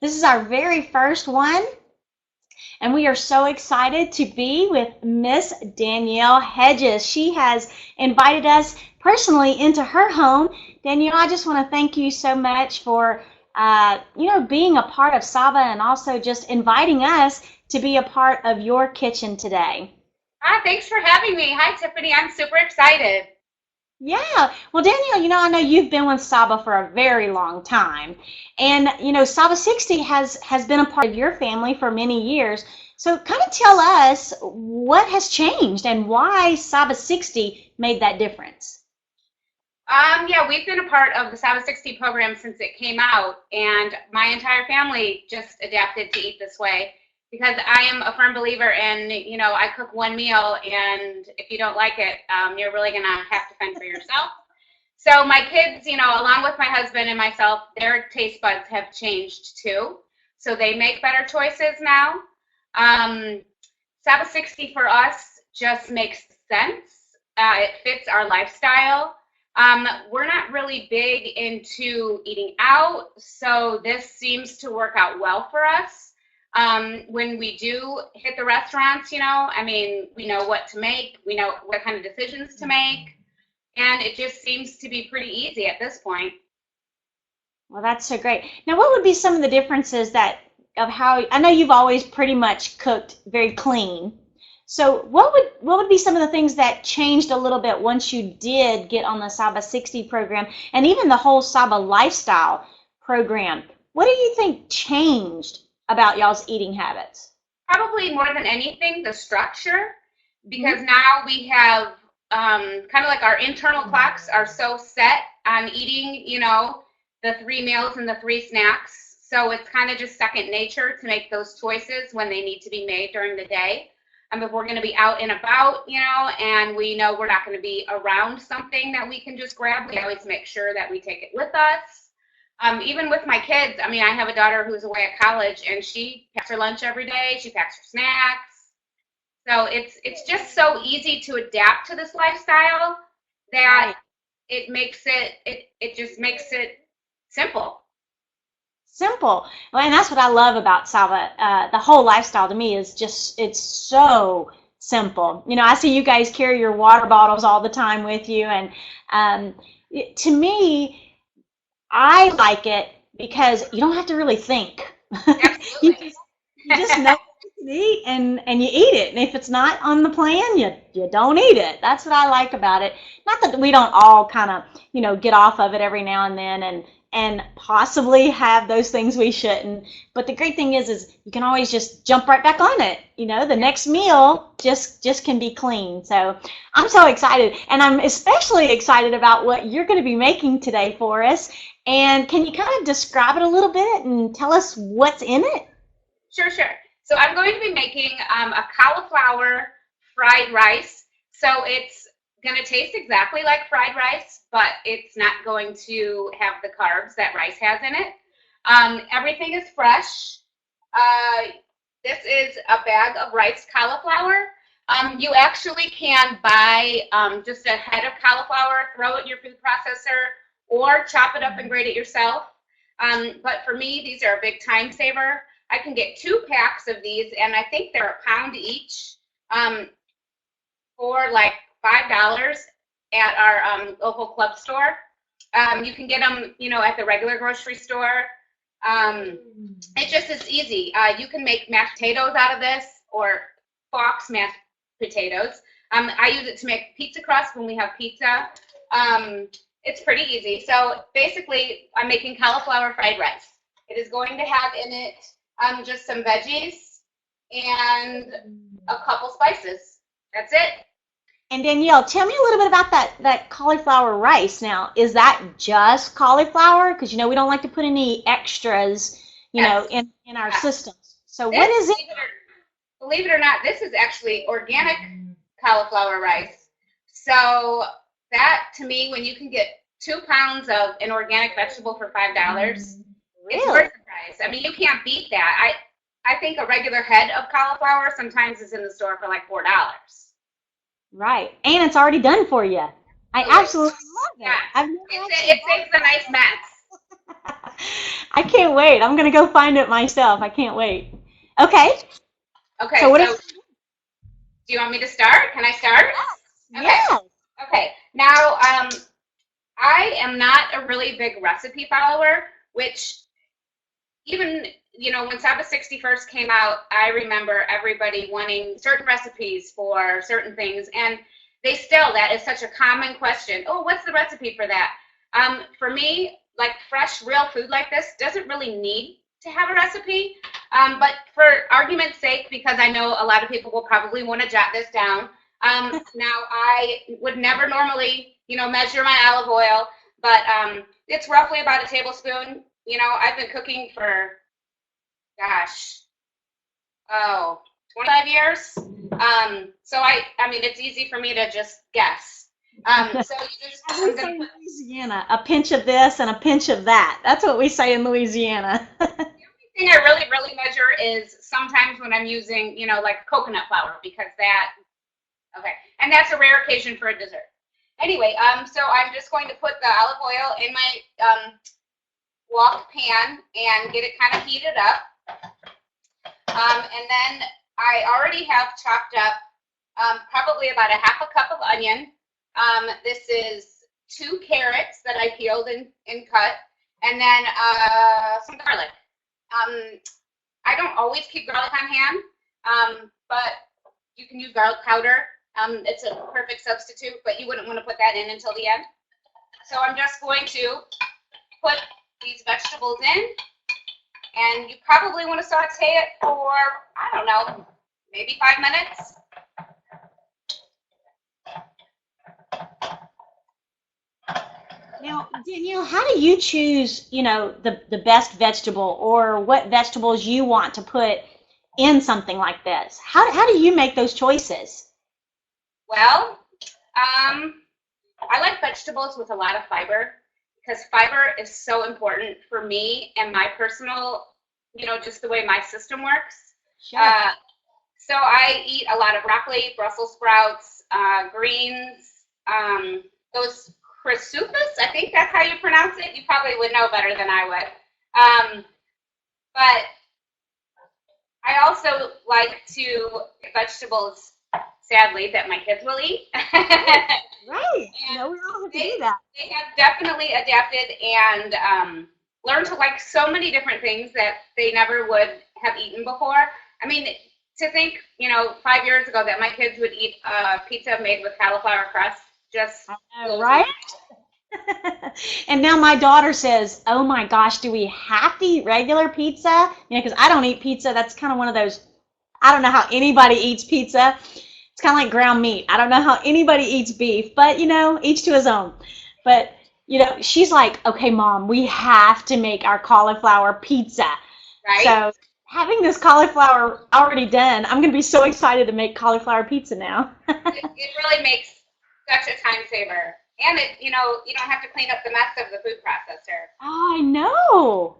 This is our very first one, and we are so excited to be with Miss Danielle Hedges. She has invited us personally into her home. Danielle, I just want to thank you so much for being a part of Saba and also just inviting us to be a part of your kitchen today. Thanks for having me. Hi, Tiffany. I'm super excited. Yeah. Well, Danielle, I know you've been with Saba for a very long time. And, Saba 60 has been a part of your family for many years. So kind of tell us what has changed and why Saba 60 made that difference. Yeah, we've been a part of the Saba 60 program since it came out, and my entire family just adapted to eat this way because I am a firm believer in, I cook one meal, and if you don't like it, you're really going to have to fend for yourself. So my kids, along with my husband and myself, their taste buds have changed too. So they make better choices now. Um, Saba 60 for us just makes sense. It fits our lifestyle. We're not really big into eating out, so this seems to work out well for us. When we do hit the restaurants, we know what to make, we know what kind of decisions to make, and it just seems to be pretty easy at this point. Well, that's so great. Now, what would be some of the differences of how I know you've always pretty much cooked very clean. So what would be some of the things that changed a little bit once you did get on the Saba 60 program and even the whole Saba lifestyle program? What do you think changed about y'all's eating habits? Probably more than anything, the structure, because Hmm. now we have kind of like our internal clocks are so set on eating, the three meals and the three snacks. So it's kind of just second nature to make those choices when they need to be made during the day. If we're going to be out and about, and we know we're not going to be around something that we can just grab, we always make sure that we take it with us. Even with my kids, I have a daughter who's away at college, and she packs her lunch every day. She packs her snacks. So it's just so easy to adapt to this lifestyle that Right. it just makes it simple. Simple. Well, and that's what I love about Saba. The whole lifestyle to me is just, it's so simple. I see you guys carry your water bottles all the time with you. And to me, I like it because you don't have to really think. You Absolutely. just, you just know what you eat and you eat it. And if it's not on the plan, you don't eat it. That's what I like about it. Not that we don't all kind of, get off of it every now and then and possibly have those things we shouldn't. But the great thing is you can always just jump right back on it. The next meal just can be clean. So I'm so excited, and I'm especially excited about what you're going to be making today for us. And can you kind of describe it a little bit and tell us what's in it? Sure, sure. So I'm going to be making a cauliflower fried rice. So it's going to taste exactly like fried rice, but it's not going to have the carbs that rice has in it. Everything is fresh. Uh, this is a bag of rice cauliflower. You actually can buy just a head of cauliflower, throw it in your food processor, or chop it up and grate it yourself. But for me, these are a big time saver. I can get 2 packs of these, and I think they're a pound each um, for like $5 at our local club store. You can get them, at the regular grocery store. It just is easy. You can make mashed potatoes out of this or Fox mashed potatoes. I use it to make pizza crust when we have pizza. It's pretty easy. So basically, I'm making cauliflower fried rice. It is going to have in it just some veggies and a couple spices. That's it. And Danielle, tell me a little bit about that cauliflower rice. Now, is that just cauliflower? Because we don't like to put any extras, Yes. in our Yeah. systems. So what This, is it? believe it or not, this is actually organic cauliflower rice. So that to me, when you can get 2 pounds of an organic vegetable for $5, it's Really? worth the price. You can't beat that. I think a regular head of cauliflower sometimes is in the store for like $4. Right. And it's already done for you. I Absolutely. absolutely love Yeah. it. I've never It, actually it bought saves a nice mess. I can't wait. I'm going to go find it myself. I can't wait. Okay. Okay, So what so is do you want me to start? Can I start? Okay. Yes. Okay. Now, I am not a really big recipe follower, which even, when Sabbath 60 first came out, I remember everybody wanting certain recipes for certain things. And that is such a common question. Oh, what's the recipe for that? For me, like fresh, real food like this doesn't really need to have a recipe. But for argument's sake, because I know a lot of people will probably want to jot this down. Now, I would never normally, measure my olive oil, but it's roughly about a tablespoon. I've been cooking for, gosh, 25 years. So I mean, it's easy for me to just guess. So you just, As we say in Louisiana, a pinch of this and a pinch of that. That's what we say in Louisiana. the only thing I really, really measure is sometimes when I'm using, like coconut flour, because okay, and that's a rare occasion for a dessert. Anyway, so I'm just going to put the olive oil in my wok pan and get it kind of heated up. And then I already have chopped up probably about a half a cup of onion. This is 2 carrots that I peeled and cut, and then some garlic. I don't always keep garlic on hand, but you can use garlic powder. It's a perfect substitute, but you wouldn't want to put that in until the end. So I'm just going to put these vegetables in, and you probably want to saute it for, I don't know, maybe 5 minutes. Now, Danielle, how do you choose, the best vegetable or what vegetables you want to put in something like this? How do you make those choices? Well, I like vegetables with a lot of fiber, because fiber is so important for me and my personal, just the way my system works. Sure. So I eat a lot of broccoli, Brussels sprouts, greens, those chrysoupus, I think that's how you pronounce it. You probably would know better than I would. But I also like to get vegetables, sadly, that my kids will eat. Right. We all have to do that. They have definitely adapted and learned to like so many different things that they never would have eaten before. I mean, to think, 5 years ago that my kids would eat pizza made with cauliflower crust, just right? And now my daughter says, oh my gosh, do we have to eat regular pizza? Because I don't eat pizza. That's kind of one of those, I don't know how anybody eats pizza. It's kind of like ground meat. I don't know how anybody eats beef, but each to his own. But she's like, okay, Mom, we have to make our cauliflower pizza. Right. So having this cauliflower already done, I'm going to be so excited to make cauliflower pizza now. It really makes such a time saver. And you don't have to clean up the mess of the food processor. Oh, I know.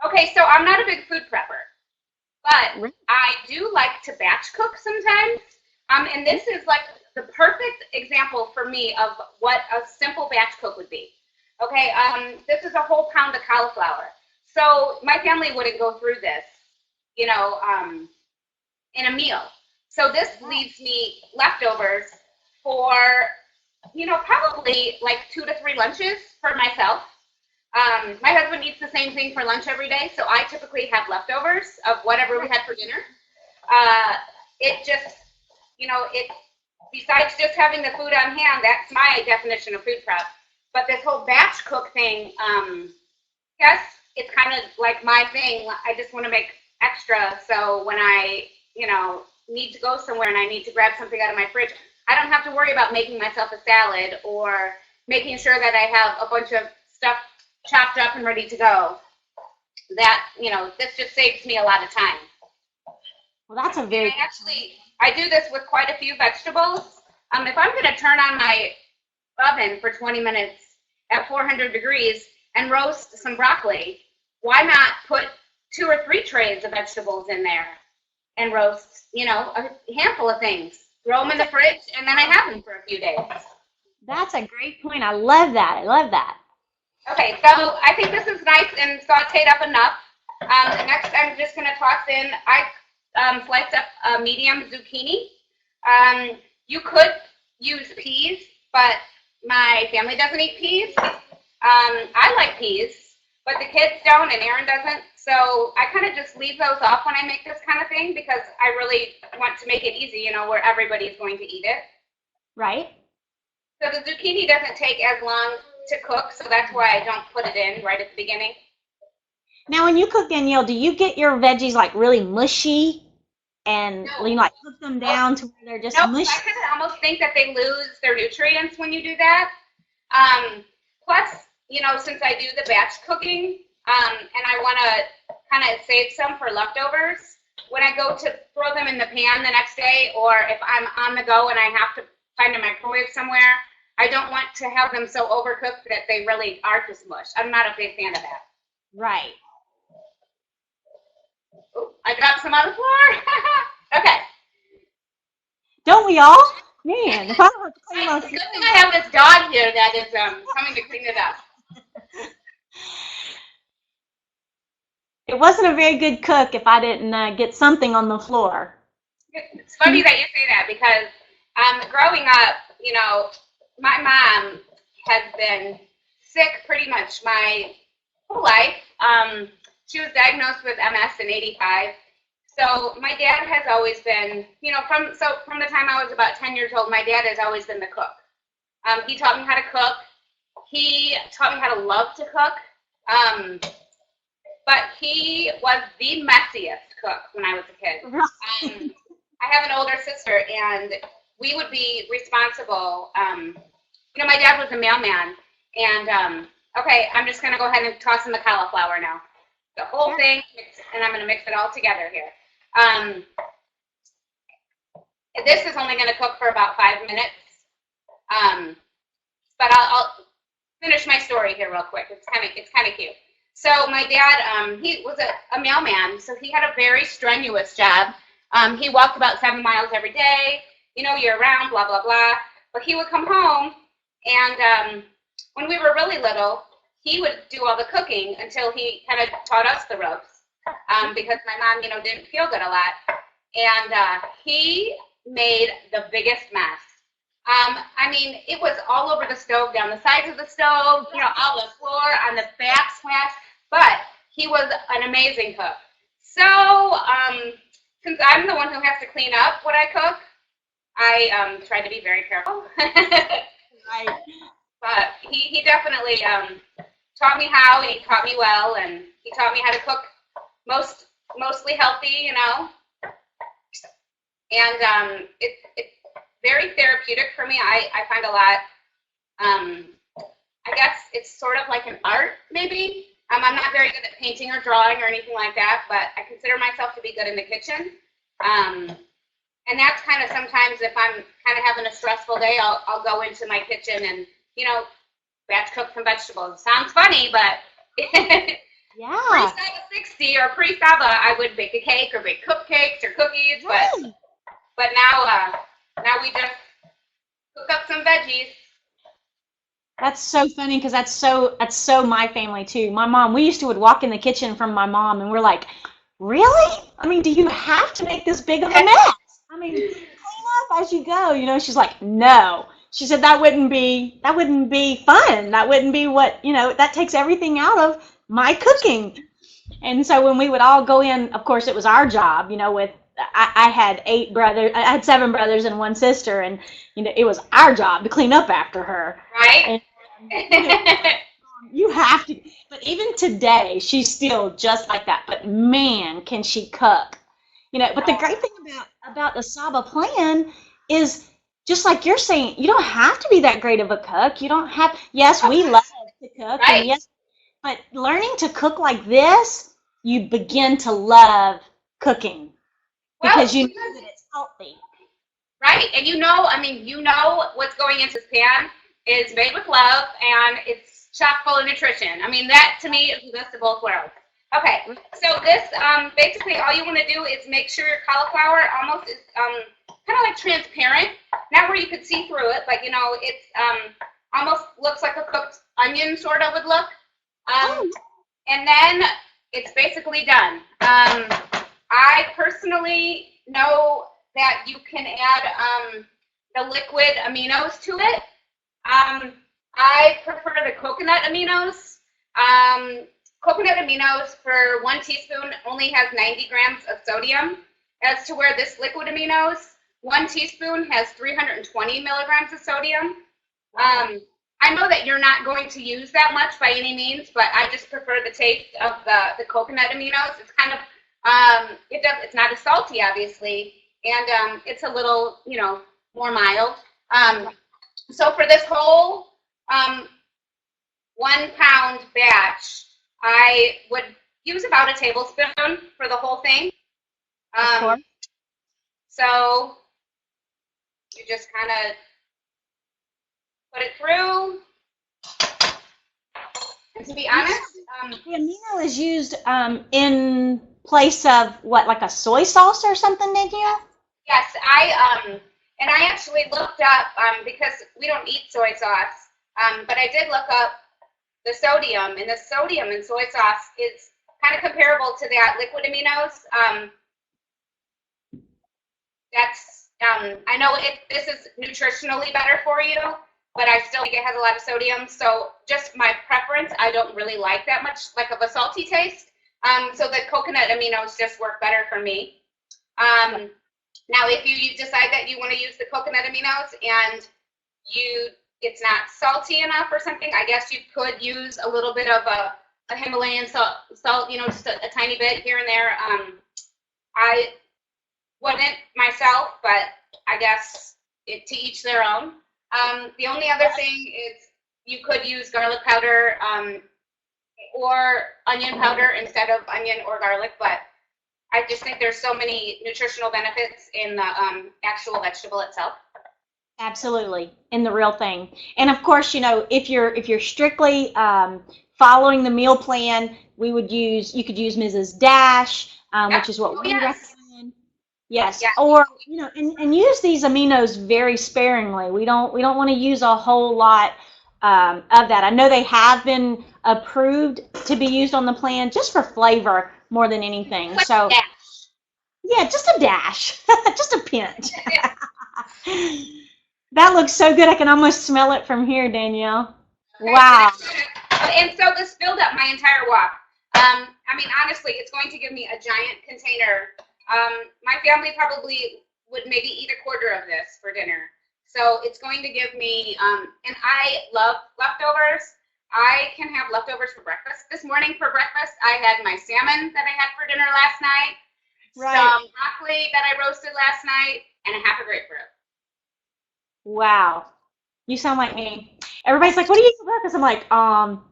Okay, so I'm not a big food prepper, but I do like to batch cook sometimes. And this is like the perfect example for me of what a simple batch cook would be. Okay, this is a whole pound of cauliflower. So my family wouldn't go through this, in a meal. So this leaves me leftovers for, probably like 2 to 3 lunches for myself. My husband eats the same thing for lunch every day, so I typically have leftovers of whatever we had for dinner. It just, besides just having the food on hand, that's my definition of food prep. But this whole batch cook thing, yes, it's kind of like my thing. I just want to make extra, so when I, need to go somewhere and I need to grab something out of my fridge, I don't have to worry about making myself a salad or making sure that I have a bunch of stuff chopped up and ready to go. That, this just saves me a lot of time. Well, that's a very... I do this with quite a few vegetables. If I'm going to turn on my oven for 20 minutes at 400 degrees and roast some broccoli, why not put 2 or 3 trays of vegetables in there and roast, a handful of things? Throw them in the fridge, and then I have them for a few days. That's a great point. I love that. Okay, so I think this is nice and sauteed up enough. Next, I'm just going to toss in, I sliced up a medium zucchini. You could use peas, but my family doesn't eat peas. I like peas, but the kids don't and Aaron doesn't. So I kind of just leave those off when I make this kind of thing because I really want to make it easy, you know, where everybody's going to eat it. Right? So the zucchini doesn't take as long to cook, so that's why I don't put it in right at the beginning. Now, when you cook, Danielle, do you get your veggies like really mushy and No. you like cook them down to where they're just Nope, mushy? I kind of almost think that they lose their nutrients when you do that. Plus, you know, since I do the batch cooking, and I want to kind of save some for leftovers, when I go to throw them in the pan the next day, or if I'm on the go and I have to find a microwave somewhere, I don't want to have them so overcooked that they really are just mush. I'm not a big fan of that. Right. Ooh, I dropped some on the floor. Okay. Don't we all? Man, if I don't have to clean my It's a good thing I have this dog here that is coming to clean it up. it wasn't a very good cook if I didn't get something on the floor. It's funny that you say that because growing up, you know, my mom has been sick pretty much my whole life. She was diagnosed with MS in '85. So my dad has always been, you know, from the time I was about 10 years old, my dad has always been the cook. He taught me how to cook. He taught me how to love to cook. But he was the messiest cook when I was a kid. I have an older sister, and we would be responsible. You know, my dad was a mailman, and okay, I'm just going to go ahead and toss in the cauliflower now. The whole thing, and I'm going to mix it all together here. This is only going to cook for about 5 minutes, but I'll finish my story here real quick. It's kind of cute. So my dad, he was a mailman, so he had a very strenuous job. He walked about 7 miles every day, you know, year round, blah, blah, blah. But he would come home, and when we were really little, he would do all the cooking until he kind of taught us the ropes, because my mom, you know, didn't feel good a lot. And he made the biggest mess. I mean, it was all over the stove, down the sides of the stove, you know, on the floor, on the backsplash. But he was an amazing cook. So, since I'm the one who has to clean up what I cook, I try to be very careful. Right. But he definitely taught me how, and he taught me well, and he taught me how to cook mostly healthy, you know. And it's very therapeutic for me. I find a lot. I guess it's sort of like an art, maybe. I'm not very good at painting or drawing or anything like that, but I consider myself to be good in the kitchen. And that's kind of sometimes if I'm kind of having a stressful day, I'll go into my kitchen and, you know, batch cook some vegetables. Sounds funny, but Yeah. pre-Saba 60 or pre-Saba, I would bake a cake or bake cupcakes or cookies, but now we just cook up some veggies. That's so funny because that's so my family too. My mom, we would walk in the kitchen from my mom and we're like, really? I mean, do you have to make this big of a mess? I mean, clean up as you go. You know, she's like, no. She said that wouldn't be fun. That wouldn't be what, you know, that takes everything out of my cooking. And so when we would all go in, of course, it was our job, you know, with I had 8 brothers, I had 7 brothers and 1 sister, and you know, it was our job to clean up after her. Right? And, you have to, but even today, she's still just like that. But man, can she cook? You know, but the great thing about the Saba plan is just like you're saying, you don't have to be that great of a cook. You don't have. Yes, we love to cook, Right. and yes, but learning to cook like this, you begin to love cooking because you know that it's healthy. Right, and you know, I mean, you know what's going into this pan is made with love, and it's chock full of nutrition. I mean, that to me is the best of both worlds. Okay, so this, basically all you want to do is make sure your cauliflower almost is kind of like transparent, not where you could see through it, but you know, it's almost looks like a cooked onion sort of would look. Oh, And then it's basically done. I personally know that you can add the liquid aminos to it. I prefer the coconut aminos. Coconut aminos for 1 teaspoon only has 90 grams of sodium, as to where this liquid aminos, 1 teaspoon has 320 milligrams of sodium. I know that you're not going to use that much by any means, but I just prefer the taste of the coconut aminos. It's kind of it's not as salty, obviously, and it's a little, more mild. So for this whole 1 pound batch, I would use about a tablespoon for the whole thing. of course. So you just kind of put it through. And to be honest, The amino is used in place of what, like a soy sauce or something, Danielle? yes, and I actually looked up because we don't eat soy sauce, but I did look up the sodium, and the sodium in soy sauce is kind of comparable to that liquid aminos. I know this is nutritionally better for you, but I still think it has a lot of sodium. So just my preference, I don't really like that much like of a salty taste. So the coconut aminos just work better for me. Now, if you decide that you want to use the coconut aminos and it's not salty enough or something, I guess you could use a little bit of a Himalayan salt, just a tiny bit here and there. I wouldn't myself, but I guess to each their own. The only other thing is you could use garlic powder or onion powder instead of onion or garlic, but I just think there's so many nutritional benefits in the actual vegetable itself. Absolutely, in the real thing. And of course, if you're strictly following the meal plan, you could use Mrs. Dash, which is what we recommend. Yes, Yeah. or and use these aminos very sparingly. We don't want to use a whole lot of that. I know they have been approved to be used on the plan just for flavor more than anything. So yeah, just a dash, just a pinch. That looks so good. I can almost smell it from here, Danielle. Wow. And so this filled up my entire wok. Honestly, it's going to give me a giant container. My family probably would maybe eat a quarter of this for dinner. So it's going to give me, and I love leftovers. I can have leftovers for breakfast. This morning for breakfast, I had my salmon that I had for dinner last night, some broccoli that I roasted last night, and a half a grapefruit. Wow. You sound like me. Everybody's like, what do you eat for breakfast? I'm like,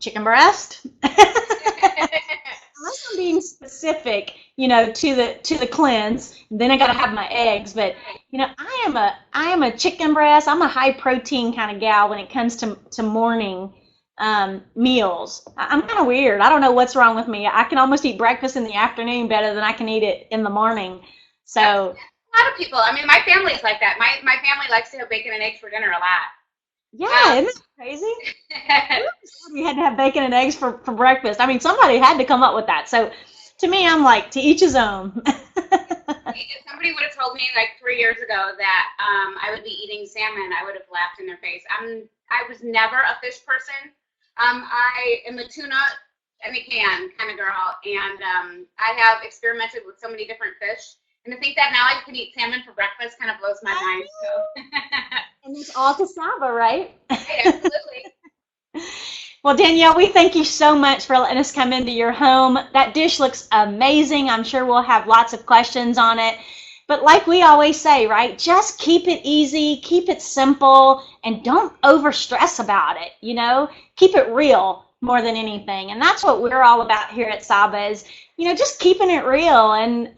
chicken breast. Unless I'm being specific, to the cleanse, then I gotta have my eggs. But I am a chicken breast. I'm a high protein kind of gal when it comes to morning meals. I'm kind of weird. I don't know what's wrong with me. I can almost eat breakfast in the afternoon better than I can eat it in the morning. So a lot of people. My family's like that. My family likes to have bacon and eggs for dinner a lot. Yeah, isn't that crazy? We had to have bacon and eggs for breakfast. Somebody had to come up with that. So to me, I'm like, to each his own. If somebody would have told me like 3 years ago that I would be eating salmon, I would have laughed in their face. I was never a fish person. I am a tuna in a can kind of girl, and I have experimented with so many different fish. And to think that now I can eat salmon for breakfast kind of blows my mind. So. And it's all cassava, right? Right, absolutely. Well, Danielle, we thank you so much for letting us come into your home. That dish looks amazing. I'm sure we'll have lots of questions on it. But like we always say, right, just keep it easy, keep it simple, and don't overstress about it, Keep it real more than anything. And that's what we're all about here at Saba is, just keeping it real and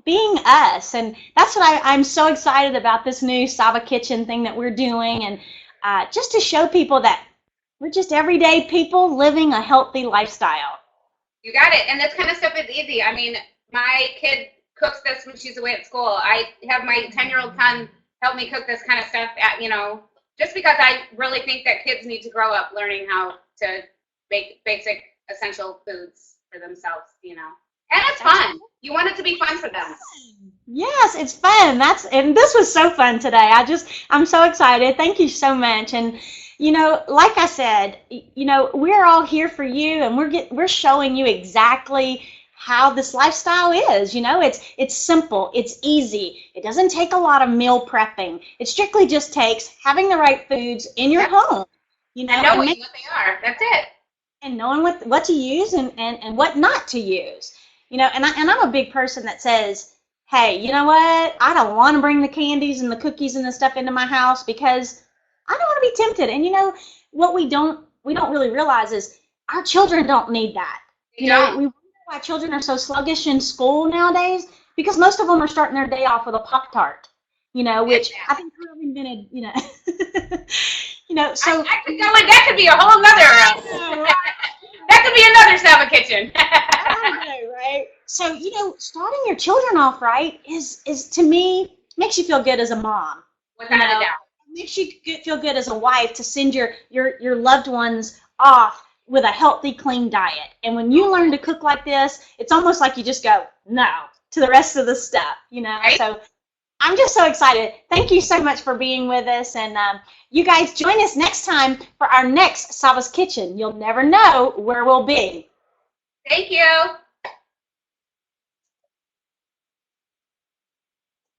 being us. And that's what I'm so excited about this new Saba Kitchen thing that we're doing. And just to show people that we're just everyday people living a healthy lifestyle. You got it. And this kind of stuff is easy. My kid cooks this when she's away at school. I have my 10-year-old son help me cook this kind of stuff at, just because I really think that kids need to grow up learning how to make basic essential foods for themselves, you know. And it's fun. You want it to be fun for them. Yes, it's fun. And this was so fun today. I'm so excited. Thank you so much. And like I said, we're all here for you, and we're showing you exactly how this lifestyle is. It's simple, it's easy. It doesn't take a lot of meal prepping. It strictly just takes having the right foods in your home. And knowing what they are. That's it. And knowing what to use and what not to use. And I'm a big person that says, hey, you know what? I don't want to bring the candies and the cookies and the stuff into my house because I don't want to be tempted. And what we don't really realize is our children don't need that. We wonder why children are so sluggish in school nowadays, because most of them are starting their day off with a Pop-Tart, which I think kind of invented, so I could go in, that could be a whole nother that could be another Selma kitchen. I know, right? So, starting your children off right is to me makes you feel good as a mom. Without a doubt. It makes you feel good as a wife to send your loved ones off with a healthy, clean diet. And when you learn to cook like this, it's almost like you just go no to the rest of the stuff, Right? So I'm just so excited. Thank you so much for being with us. And you guys join us next time for our next Sava's Kitchen. You'll never know where we'll be. Thank you.